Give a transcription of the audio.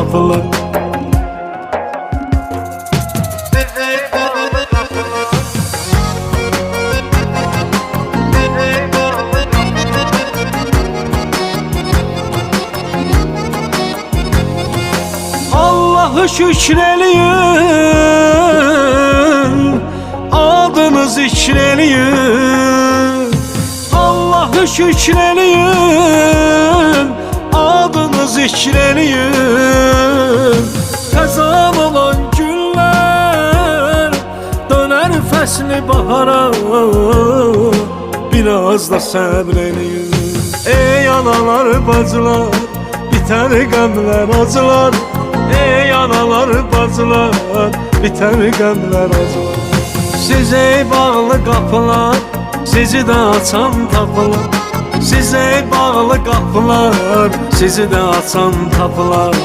tapılar. Allah'ı şükreleyin, adını zikreleyin. Allah'ı şükreleyin, adını zikreleyin. Xəzan olan günlər döner fəsli bahara, biraz da səbr eləyin. Ey analar, bacılar, biter qəmlər, acılar. Ey analar, bacılar, biter qəmlər, acılar. Siz ey bağlı qapılar, sizi də açan tapılar. Siz ey bağlı qapılar, sizi də açan tapılar.